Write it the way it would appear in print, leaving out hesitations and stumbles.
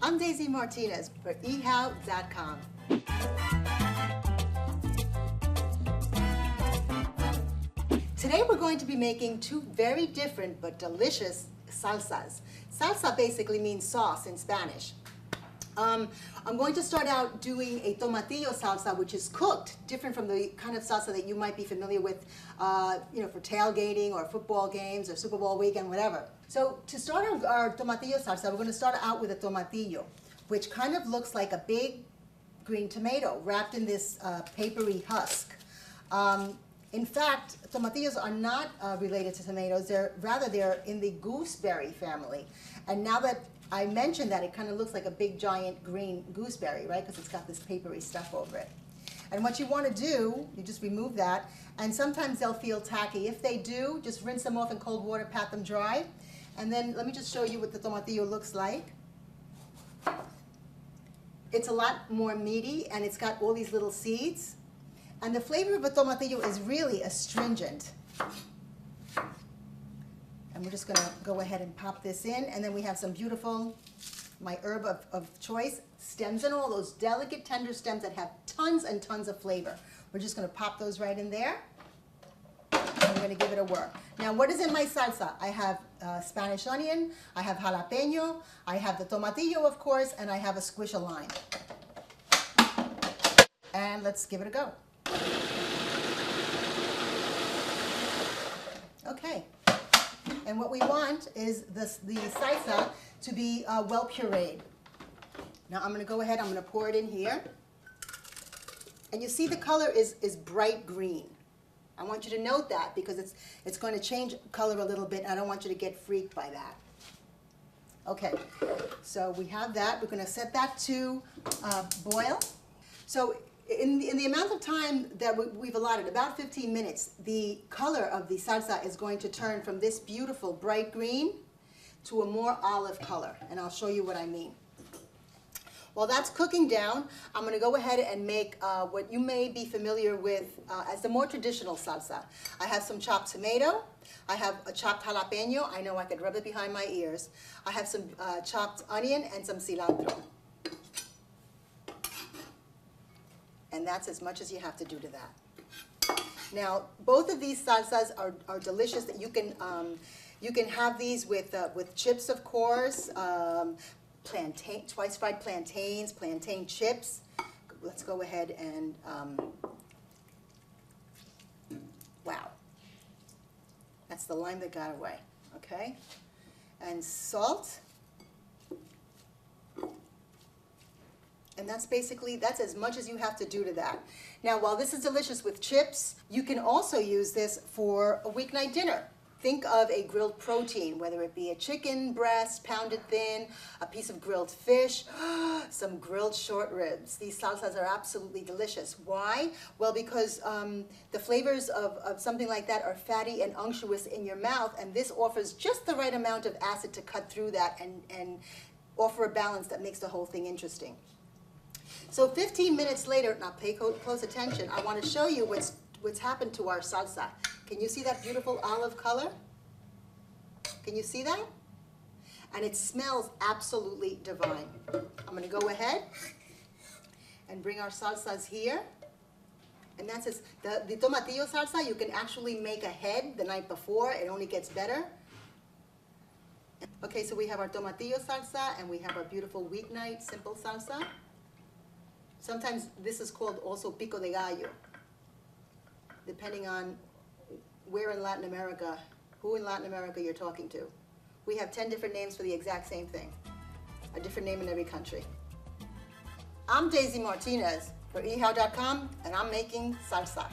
I'm Daisy Martinez for ehow.com. Today we're going to be making two very different but delicious salsas. Salsa basically means sauce in Spanish. I'm going to start out doing a tomatillo salsa, which is cooked, different from the kind of salsa that you might be familiar with, for tailgating or football games or Super Bowl weekend, whatever. So to start our tomatillo salsa, we're going to start out with a tomatillo, which kind of looks like a big green tomato wrapped in this papery husk. In fact, tomatillos are not related to tomatoes. They're in the gooseberry family. And now that I mentioned that, it kind of looks like a big giant green gooseberry, right? Because it's got this papery stuff over it. And what you want to do, you just remove that, and sometimes they'll feel tacky. If they do, just rinse them off in cold water, pat them dry. And then let me just show you what the tomatillo looks like. It's a lot more meaty, and it's got all these little seeds. And the flavor of a tomatillo is really astringent. And we're just going to go ahead and pop this in. And then we have some beautiful, my herb of choice, stems and all those delicate, tender stems that have tons and tons of flavor. We're just going to pop those right in there. And we're going to give it a whirl. Now, what is in my salsa? I have Spanish onion, I have jalapeno, I have the tomatillo, of course, and I have a squish of lime. And let's give it a go. Okay. And what we want is the salsa to be well pureed. Now I'm going to go ahead, I'm going to pour it in here. And you see the color is bright green. I want you to note that because it's going to change color a little bit, and I don't want you to get freaked by that. Okay, so we have that. We're going to set that to boil. So in the amount of time that we've allotted, about 15 minutes, the color of the salsa is going to turn from this beautiful bright green to a more olive color, and I'll show you what I mean. While that's cooking down, I'm going to go ahead and make what you may be familiar with as the more traditional salsa. I have some chopped tomato. I have a chopped jalapeno. I know I could rub it behind my ears. I have some chopped onion and some cilantro. And that's as much as you have to do to that. Now, both of these salsas are delicious. That you can have these with chips, of course, twice fried plantains, plantain chips. Let's go ahead and wow, that's the lime that got away. Okay, and salt. And that's as much as you have to do to that. Now, while this is delicious with chips, you can also use this for a weeknight dinner. Think of a grilled protein, whether it be a chicken breast, pounded thin, a piece of grilled fish, some grilled short ribs. These salsas are absolutely delicious. Why? Well, because the flavors of something like that are fatty and unctuous in your mouth, and this offers just the right amount of acid to cut through that and offer a balance that makes the whole thing interesting. So 15 minutes later, now pay close attention, I want to show you what's happened to our salsa. Can you see that beautiful olive color? Can you see that? And it smells absolutely divine. I'm going to go ahead and bring our salsas here. And that's the tomatillo salsa, you can actually make ahead the night before. It only gets better. Okay, so we have our tomatillo salsa and we have our beautiful weeknight simple salsa. Sometimes this is called also pico de gallo, depending on where in Latin America, who in Latin America you're talking to. We have 10 different names for the exact same thing, a different name in every country. I'm Daisy Martinez for ehow.com, and I'm making salsa.